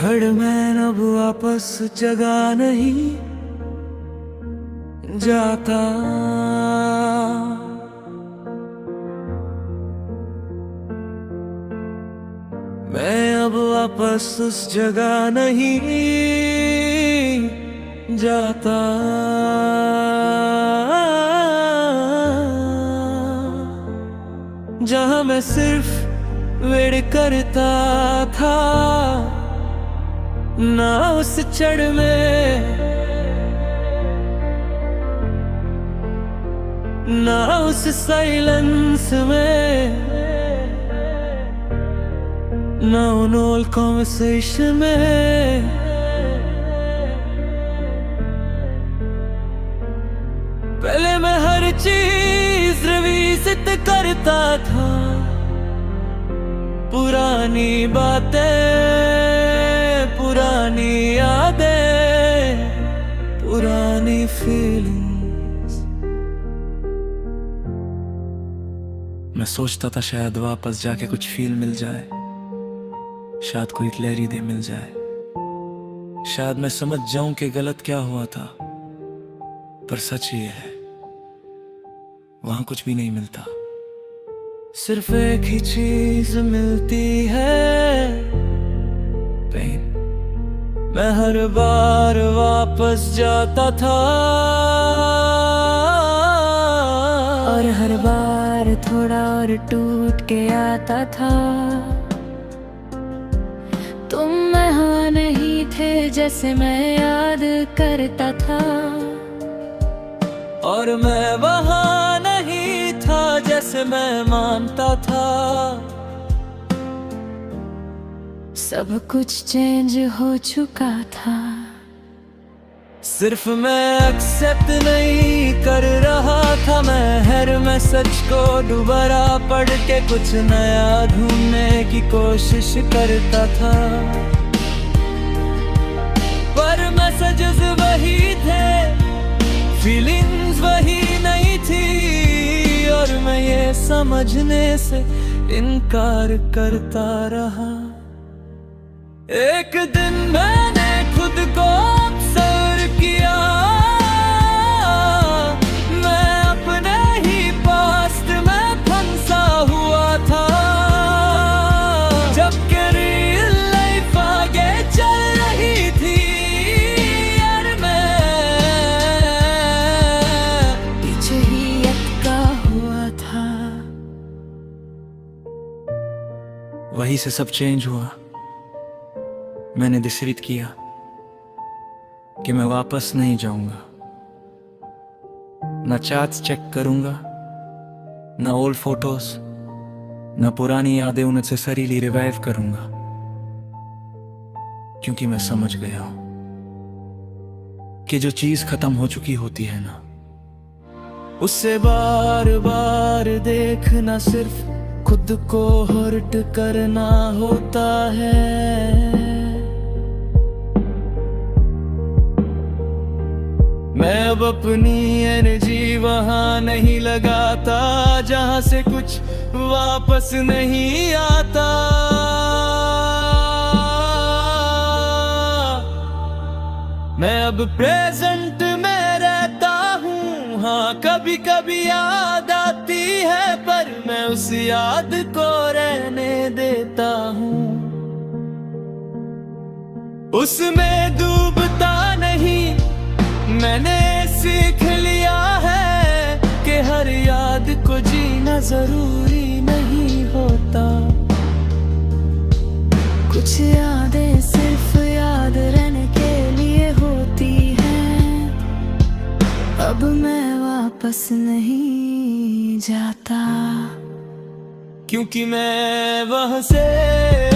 खड़ मैं अब वापस जगा नहीं जाता। मैं अब वापस उस जगह नहीं जाता जहां मैं सिर्फ वेट करता था, ना उस चढ़ में ना उस साइलेंस में, ना उन ओल्ड कॉन्वर्सेशन में। पहले मैं हर चीज रिविजिट करता था, पुरानी बातें, पुरानी यादें, पुरानी फीलिंग्स। मैं सोचता था शायद वापस जाके कुछ फील मिल जाए, शायद कोई क्लैरिटी मिल जाए, शायद मैं समझ जाऊं कि गलत क्या हुआ था। पर सच ये है, वहां कुछ भी नहीं मिलता। सिर्फ एक ही चीज मिलती है, पेन। मैं हर बार वापस जाता था और हर बार थोड़ा और टूट के आता था। तुम यहाँ नहीं थे जैसे मैं याद करता था, और मैं वहाँ नहीं था जैसे मैं मानता था। सब कुछ चेंज हो चुका था, सिर्फ मैं एक्सेप्ट नहीं कर रहा था। मैं हर मैसेज को दोबारा पढ़ के कुछ नया ढूंढने की कोशिश करता था, पर मैसेजेस वही थे, फीलिंग्स वही नहीं थी, और मैं ये समझने से इनकार करता रहा। एक दिन मैंने खुद को ऑब्जर्व किया, मैं अपने ही पास्ट में फंसा हुआ था, जबकि रियल लाइफ आगे चल रही थी। यार मैं पीछे ही अटका हुआ था। वही से सब चेंज हुआ। मैंने डिसाइड किया कि मैं वापस नहीं जाऊंगा, ना चार्ट्स चेक करूंगा, ना ओल्ड फोटोज, ना पुरानी यादें उनसेसरीली रिवाइव करूंगा, क्योंकि मैं समझ गया हूं कि जो चीज खत्म हो चुकी होती है ना, उससे बार बार देखना सिर्फ खुद को हर्ट करना होता है। मैं अब अपनी एनर्जी वहां नहीं लगाता जहां से कुछ वापस नहीं आता। मैं अब प्रेजेंट में रहता हूँ, हाँ कभी कभी याद आती है, पर मैं उस याद को रहने देता हूँ। उसमें डूबता नहीं, मैंने सीख लिया है कि हर याद को जीना जरूरी नहीं होता। कुछ यादें सिर्फ याद रहने के लिए होती हैं। अब मैं वापस नहीं जाता, क्योंकि मैं वहां से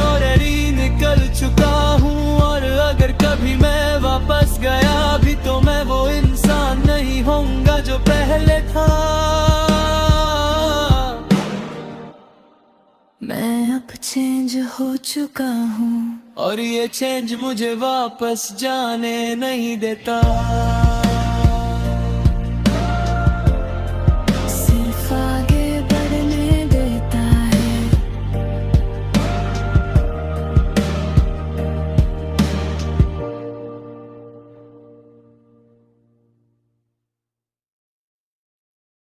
ऑलरेडी निकल चुका हूँ, और अगर कभी मैं वापस गया भी तो मैं वो इंसान नहीं होऊंगा जो पहले था। मैं अब चेंज हो चुका हूँ, और ये चेंज मुझे वापस जाने नहीं देता।